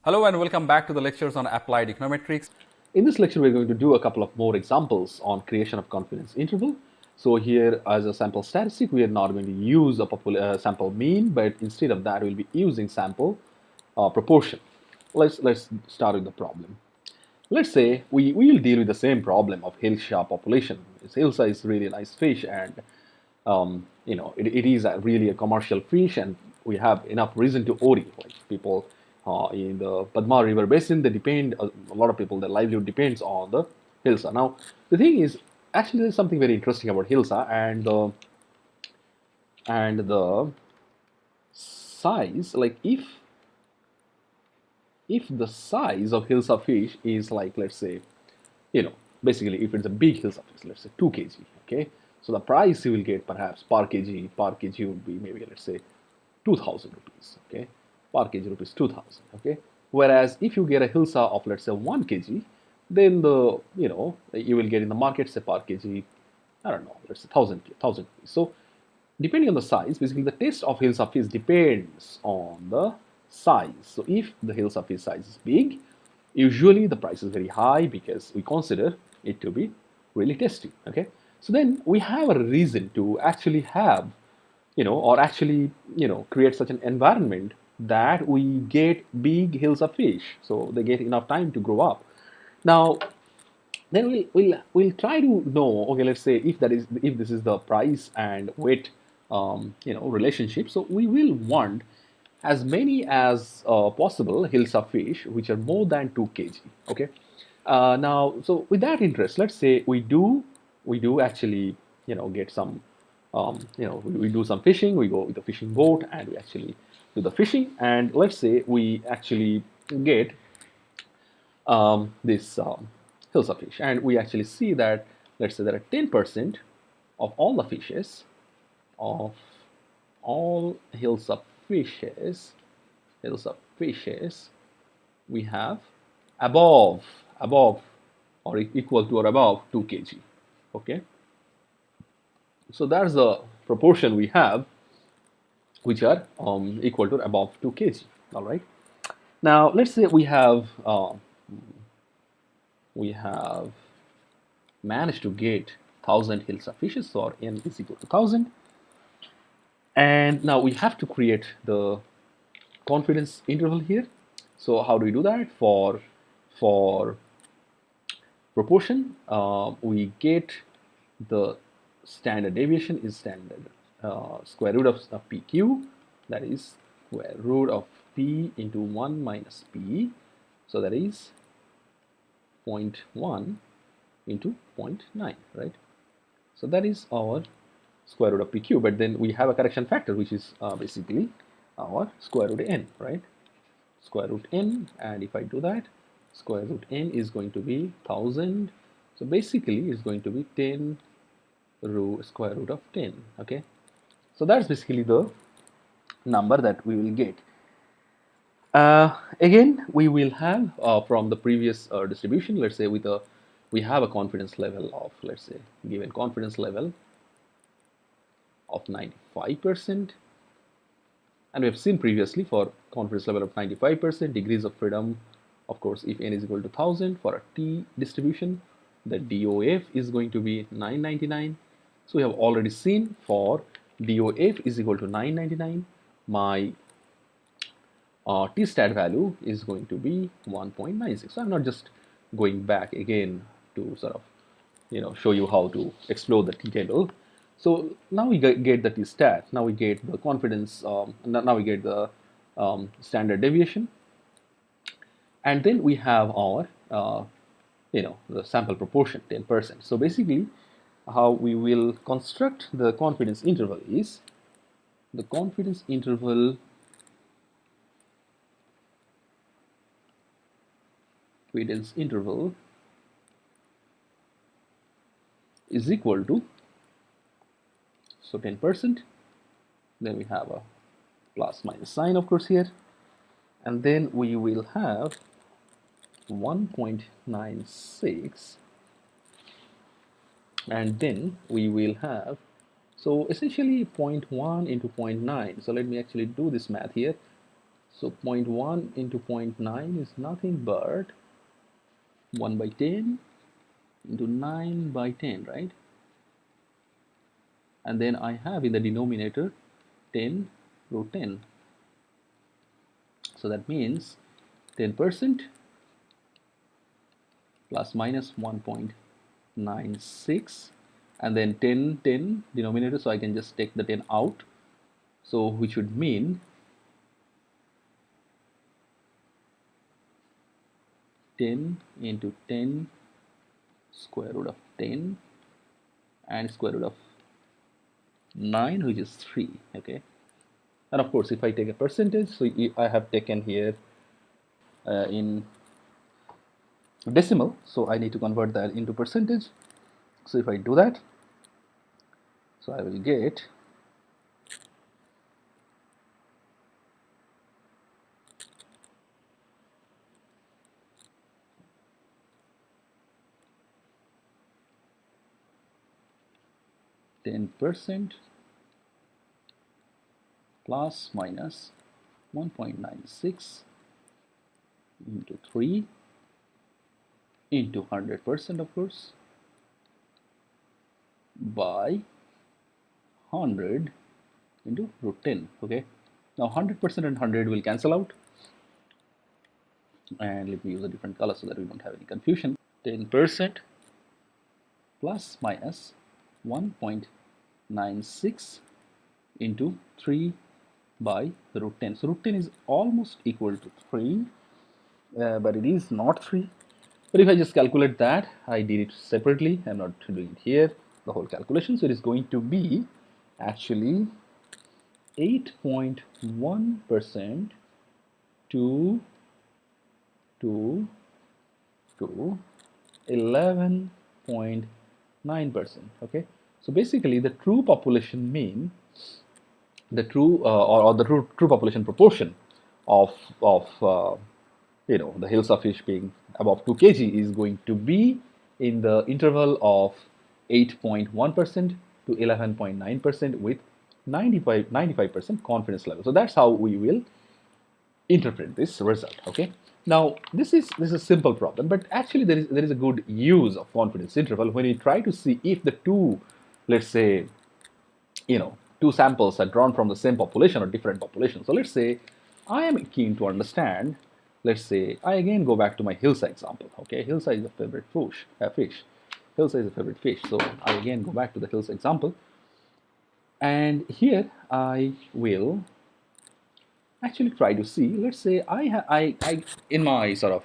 Hello and welcome back to the lectures on applied econometrics. In this lecture, we're going to do a couple of more examples on creation of confidence interval. So here, as a sample statistic, we are not going to use a sample mean, but instead of that, we'll be using sample proportion. Let's start with the problem. Let's say we will deal with the same problem of Hilsa population. Hilsa is really a nice fish, and it is really a commercial fish, and we have enough reason to worry. Like people in the Padma River basin, they depend. A lot of people, their livelihood depends on the Hilsa. Now, the thing is, actually, there's something very interesting about Hilsa and the size. Like if the size of Hilsa fish is like, let's say, you know, basically if it's a big Hilsa fish, let's say 2 kg, okay, so the price you will get perhaps per kg would be maybe, let's say, 2000 rupees, okay, per kg rupees 2000, okay. Whereas if you get a Hilsa of, let's say, 1 kg, then you will get in the market, say, per kg, I don't know, let's say, 1000 rupees. So depending on the size, basically the taste of hill surface depends on the size. So if the hill surface size is big, usually the price is very high because we consider it to be really tasty. Okay, so then we have a reason to actually have, or actually, create such an environment that we get big hills of fish, so they get enough time to grow up. Now, then we'll try to know, okay, let's say if this is the price and weight relationship, so we will want as many as possible hills of fish which are more than 2 kg. Okay, now, so with that interest, let's say we do actually get some, we do some fishing, we go with the fishing boat and we actually do the fishing, and let's say we actually get this hills of fish, and we actually see that, let's say, there are 10% of all the fishes, of all hills of fishes we have above or equal to or above 2 kg. Okay, so that's the proportion we have, which are equal to above 2 kg. All right, now let's say we have managed to get 1000 hills of fishes, so n is equal to 1000. And now we have to create the confidence interval here. So how do we do that? For proportion, we get the standard deviation is standard square root of PQ, that is square root of P into 1 minus P, so that is 0.1 into 0.9, right? So that is our square root of PQ, but then we have a correction factor, which is basically our square root n, right? Square root n, and if I do that, square root n is going to be 1000. So basically, it's going to be 10 square root of 10. Okay, so that's basically the number that we will get. Again, we will have from the previous distribution. Let's say we have a confidence level of, let's say, given confidence level of 95%, and we have seen previously for confidence level of 95%, degrees of freedom, of course, if n is equal to 1000 for a t distribution, the DOF is going to be 999. So we have already seen for DOF is equal to 999, my t stat value is going to be 1.96. So I'm not just going back again to sort of show you how to explore the t table. So now we get the t stat. Now we get the confidence. Now we get the standard deviation, and then we have our the sample proportion 10%. So basically, how we will construct the confidence interval is the confidence interval is equal to, so 10%, then we have a plus minus sign, of course, here, and then we will have 1.96, and then we will have, so essentially 0.1 into 0.9. So let me actually do this math here. So 0.1 into 0.9 is nothing but 1 by 10 into 9 by 10, right? And then I have in the denominator 10 root 10. So that means 10% plus minus 1.96, and then 10 denominator, so I can just take the 10 out, so which would mean 10 into 10 square root of 10 and square root of 9, which is 3. Okay, and of course if I take a percentage, so I have taken here in decimal, so I need to convert that into percentage. So if I do that, so I will get 10% plus minus 1.96 into 3 into 100%, of course, by 100 into root 10. Okay, now 100% and 100 will cancel out, and let me use a different color so that we don't have any confusion. 10% plus minus 1.96 into 3 by root 10. So root 10 is almost equal to 3, but it is not 3. But if I just calculate that, I did it separately, I'm not doing it here, the whole calculation. So it is going to be actually 8.1% to 11.9%. Okay, so basically the true population mean, the true or the true population proportion of the Hilsa fish being above 2 kg is going to be in the interval of 8.1% to 11.9% with 95% confidence level. So that's how we will interpret this result. Okay, now this is a simple problem, but actually there is a good use of confidence interval when you try to see if the two, let's say, two samples are drawn from the same population or different populations. So let's say I am keen to understand, let's say I again go back to my Hilsa example. Okay, Hilsa is a favorite fish. Hilsa is a favorite fish. So I again go back to the Hilsa example, and here I will actually try to see, let's say I in my sort of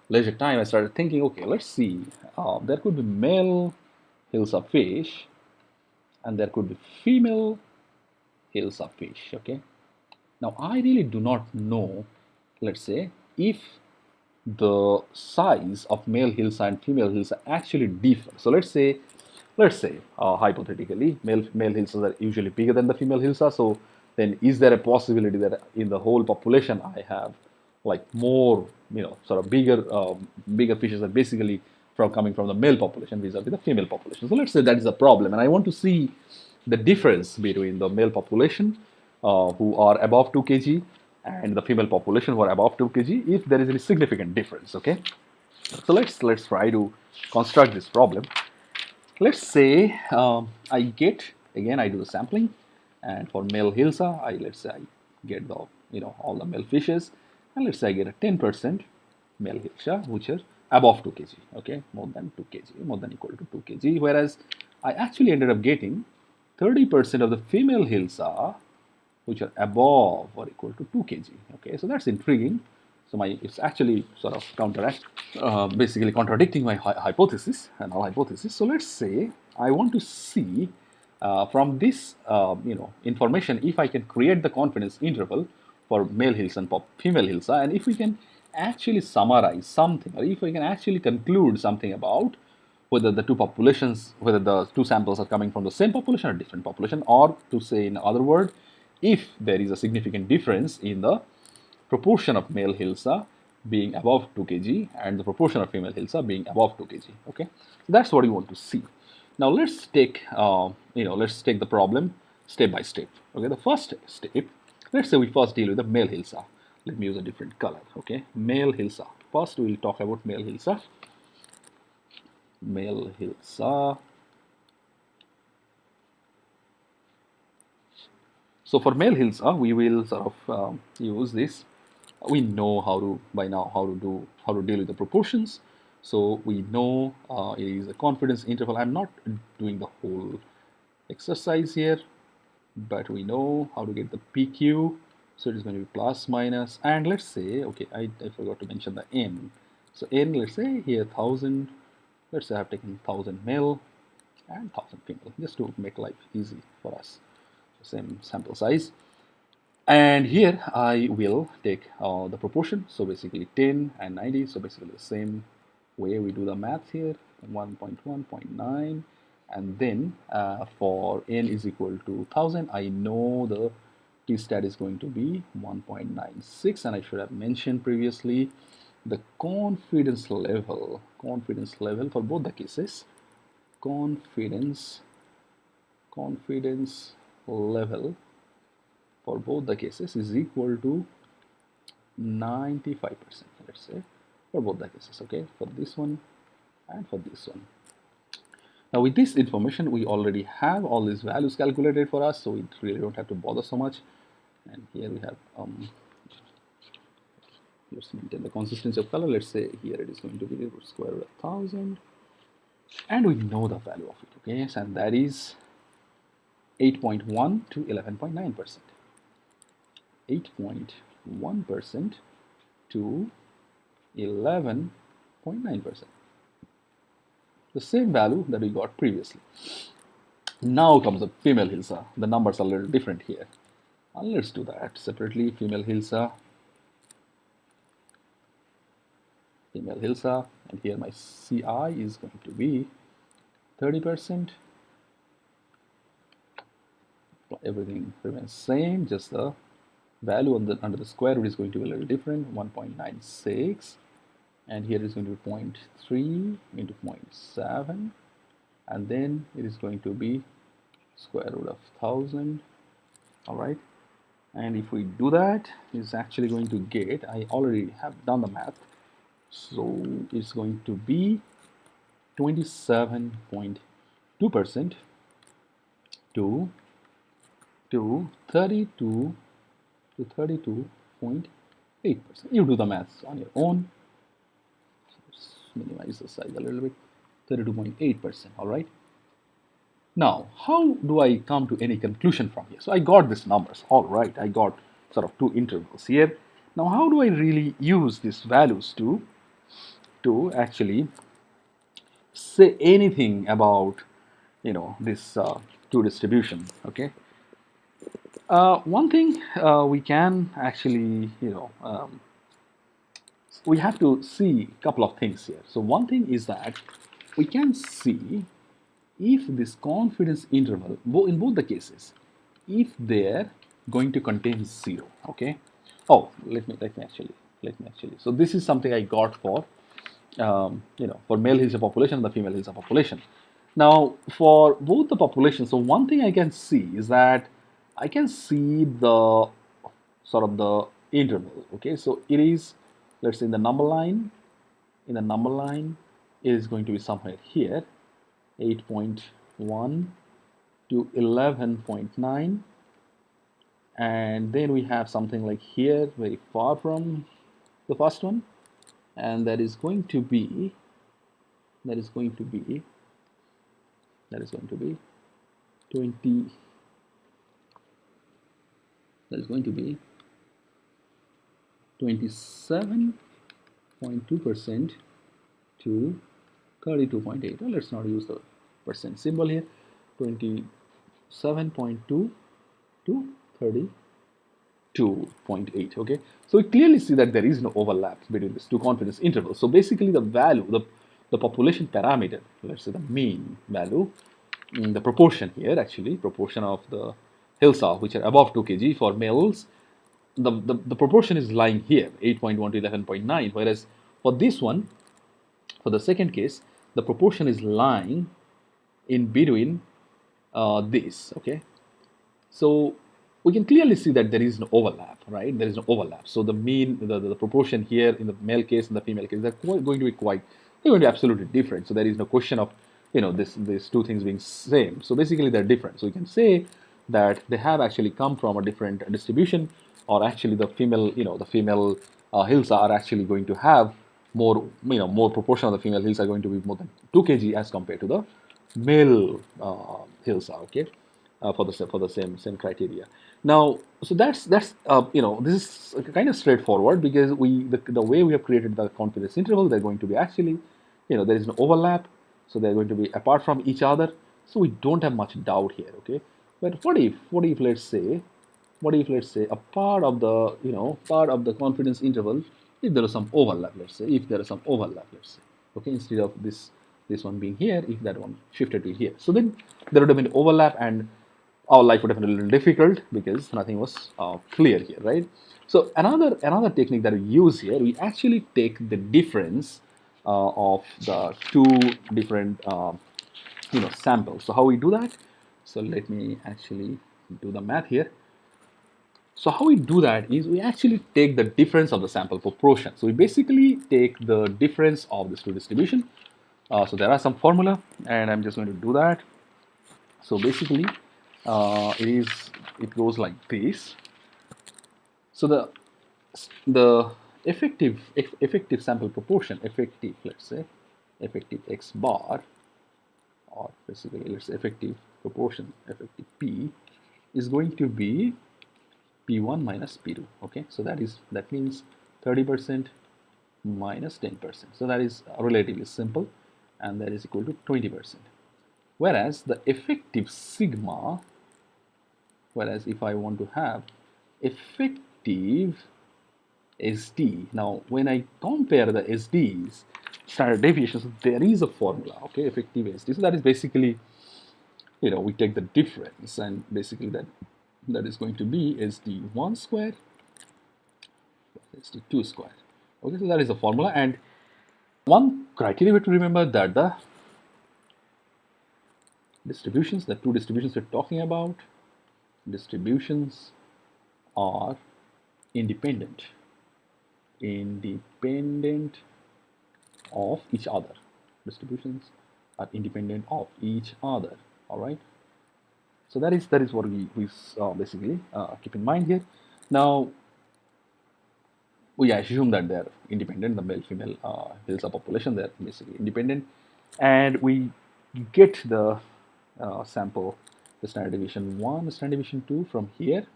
leisure time, I started thinking, okay, let's see, there could be male Hilsa fish and there could be female Hilsa fish. Okay, now I really do not know, let's say, if the size of male Hilsa and female Hilsa actually differ. So let's say hypothetically male Hilsas are usually bigger than the female Hilsa. So then is there a possibility that in the whole population I have like more sort of bigger fishes are basically coming from the male population vis-a-vis the female population. So let's say that is a problem, and I want to see the difference between the male population who are above 2 kg and the female population who are above 2 kg, if there is any significant difference. Okay, so let's try to construct this problem. Let's say I get, again I do the sampling, and for male Hilsa let's say I get the all the male fishes, and let's say I get a 10% male Hilsa which are above 2 kg. Okay, more than 2 kg, more than equal to 2 kg, whereas I actually ended up getting 30% of the female Hilsa which are above or equal to 2 kg. Okay, so that's intriguing. So it's actually sort of basically contradicting my hypothesis, and null hypothesis. So let's say I want to see from this information if I can create the confidence interval for male Hilsa and female Hilsa, and if we can actually summarize something, or if we can actually conclude something about whether the two populations, whether the two samples are coming from the same population or different population, or to say in other words, if there is a significant difference in the proportion of male Hilsa being above 2 kg and the proportion of female Hilsa being above 2 kg. Okay, so that's what we want to see. Now let's take let's take the problem step by step. Okay, the first step, let's say we first deal with the male Hilsa. let me use a different color. Okay, male Hilsa. First, we will talk about male Hilsa. Male Hilsa. So for male Hilsa, we will sort of use this. We know how to by now how to deal with the proportions. So we know it is a confidence interval. I'm not doing the whole exercise here, but we know how to get the PQ. So it is going to be plus minus, and let's say, okay, I forgot to mention the n. So n, let's say here 1000. Let's say I've taken 1000 male and 1000 female, just to make life easy for us. So same sample size. And here I will take the proportion, so basically 10 and 90, so basically the same way we do the math here, 1.1, 0.9, and then for n is equal to 1000, I know the t-stat is going to be 1.96, and I should have mentioned previously the confidence level for both the cases, confidence level for both the cases is equal to 95%, let's say, for both the cases, okay, for this one and for this one. Now with this information, we already have all these values calculated for us, so we really don't have to bother so much. And here we have, let's maintain the consistency of color. Let's say here it is going to be the square root of 1000, and we know the value of it, okay, and that is 8.1 to 11.9%. 8.1% to 11.9%. The same value that we got previously. Now comes the female Hilsa. The numbers are a little different here. Let's do that separately. Female Hilsa. And here my CI is going to be 30%. Everything remains same, just the value under the square root is going to be a little different, 1.96, and here is going to be 0.3 into 0.7, and then it is going to be square root of 1000. All right, and if we do that, it's actually going to get, I already have done the math, so it's going to be 27.2% to 32.8%. You do the maths on your own. So let's minimize the size a little bit. 32.8%. All right. Now, how do I come to any conclusion from here? So I got these numbers. All right. I got sort of two intervals here. Now, how do I really use these values to actually say anything about, you know, this two distribution? Okay. One thing we can actually, we have to see a couple of things here. So one thing is that we can see if this confidence interval, in both the cases, if they're going to contain 0, okay? Oh, let me actually. So this is something I got for, for male Hilsa population and the female Hilsa population. Now, for both the populations, so one thing I can see is that I can see the sort of the interval, okay? So it is, let's say in the number line, it is going to be somewhere here, 8.1 to 11.9, and then we have something like here, very far from the first one, and that is going to be 20. That is going to be 27.2% to 32.8. Well, let's not use the percent symbol here. 27.2 to 32.8. Okay, so we clearly see that there is no overlap between these two confidence intervals. So basically, the value, the population parameter, let's say the mean value, the proportion here, actually proportion of the Hilsa which are above 2 kg for males, the proportion is lying here, 8.1 to 11.9, whereas for this one, for the second case, the proportion is lying in between this, okay? So we can clearly see that there is no overlap, right? There is no overlap. So the mean, the proportion here in the male case and the female case, they're going to be quite, they're going to be absolutely different. So there is no question of, these two things being same. So basically they're different. So you can say that they have actually come from a different distribution, or actually the female, the female hills are actually going to have more, more proportion of the female hills are going to be more than 2 kg as compared to the male hills are, okay, for the same criteria. Now, so that's this is kind of straightforward, because the way we have created the confidence interval, they're going to be actually, there is no overlap, so they're going to be apart from each other, so we don't have much doubt here, okay. But what if let's say a part of the part of the confidence interval, if there is some overlap, let's say, okay, instead of this one being here, if that one shifted to here, so then there would have been overlap, and our life would have been a little difficult because nothing was clear here, right? So another technique that we use here, we actually take the difference of the two different samples. So how we do that? So let me actually do the math here. So how we do that is we actually take the difference of the sample proportion. So we basically take the difference of these two distribution. So there are some formula, and I'm just going to do that. So basically, it goes like this. So the effective sample proportion, let's say effective x bar, or basically let's say effective proportion, effective p, is going to be P1 minus P2. Okay, so that means 30% minus 10%. So that is relatively simple, and that is equal to 20%. Whereas the effective sigma, whereas if I want to have effective SD, now when I compare the SDs, standard deviations, there is a formula, okay, effective SD. So that is basically, we take the difference, and basically that is going to be SD1 square plus SD2 square. Okay, so that is the formula. And one criteria we have to remember, that the distributions, the two distributions we're talking about, distributions are independent of each other. Distributions are independent of each other. All right. So that is what we basically keep in mind here. Now, we assume that they're independent. The male-female hills of population, they're basically independent, and we get the sample, the standard deviation 1, standard deviation 2 from here.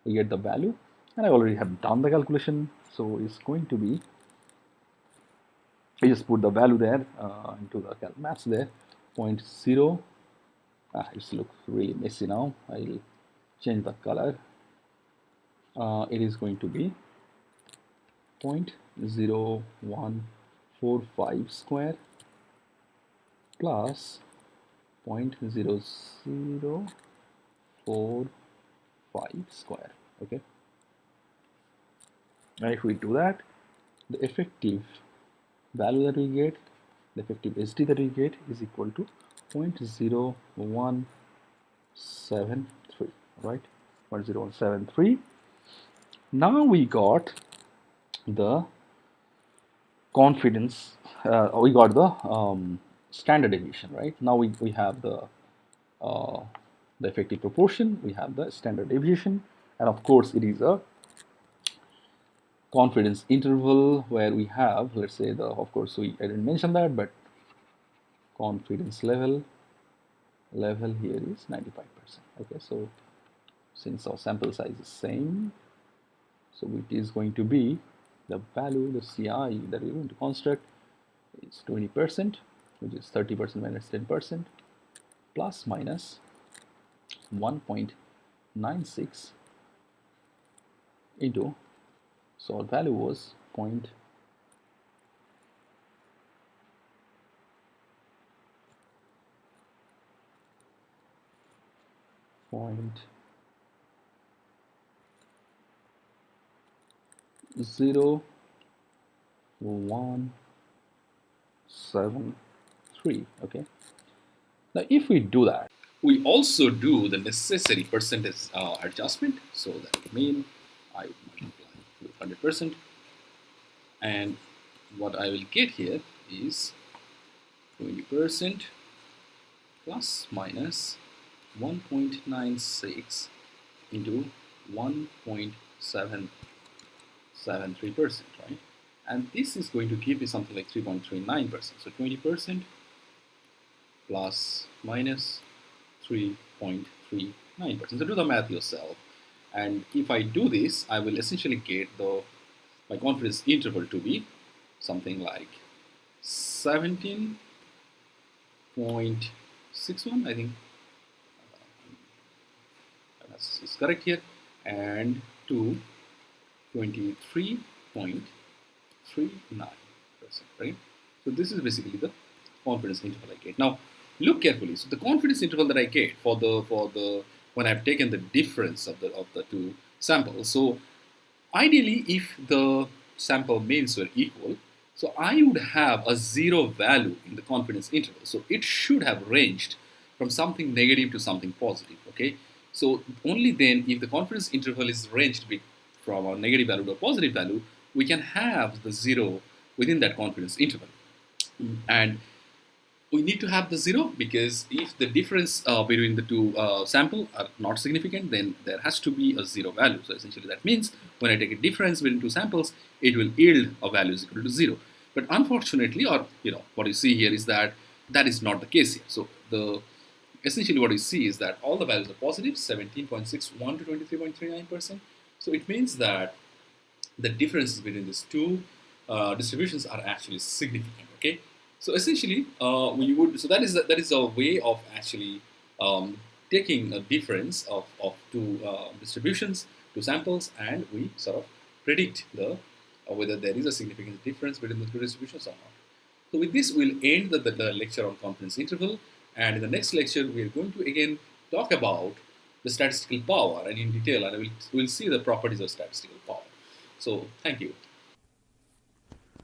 We get the value, and I already have done the calculation, so it's going to be, I just put the value there into the maths there, 0.0. It looks really messy now. I'll change the color. It is going to be 0.0145 square plus 0.0045 square. Okay, and if we do that, the effective value that we get, the effective SD that we get, is equal to 0.0173, right? 0.0173. Now we got the confidence, we got the standard deviation, right? Now we have the effective proportion, we have the standard deviation, and of course it is a confidence interval where we have, let's say, of course I didn't mention that, but confidence level here is 95%. Okay, so since our sample size is same, so it is going to be the value, the CI that we're going to construct is 20%, which is 30% minus 10%, plus minus 1.96 into, so our value was point 0.0173. Okay, now if we do that, we also do the necessary percentage adjustment. So that means I would multiply with 100%, and what I will get here is 20% plus minus 1.96 into 1.773%, right? And this is going to give me something like 3.39%. So 20% plus minus 3.39%. So do the math yourself. And if I do this, I will essentially get my confidence interval to be something like 17.61, I think is correct here, and to 23.39%, right? So this is basically the confidence interval I get. Now look carefully. So the confidence interval that I get for the when I've taken the difference of the two samples. So ideally, if the sample means were equal, so I would have a zero value in the confidence interval. So it should have ranged from something negative to something positive. Okay. So only then, if the confidence interval is ranged from a negative value to a positive value, we can have the zero within that confidence interval. And we need to have the zero because if the difference between the two sample are not significant, then there has to be a zero value. So essentially that means when I take a difference between two samples, it will yield a value is equal to zero. But unfortunately, or what you see here is that is not the case here. So essentially what you see is that all the values are positive, 17.61 to 23.39%. So it means that the differences between these two distributions are actually significant. Okay. So essentially, that is a way of actually taking a difference of two distributions, two samples, and we sort of predict whether there is a significant difference between the two distributions or not. So with this, we'll end the lecture on confidence interval, and in the next lecture, we are going to again talk about the statistical power and in detail, and we'll see the properties of statistical power. So thank you.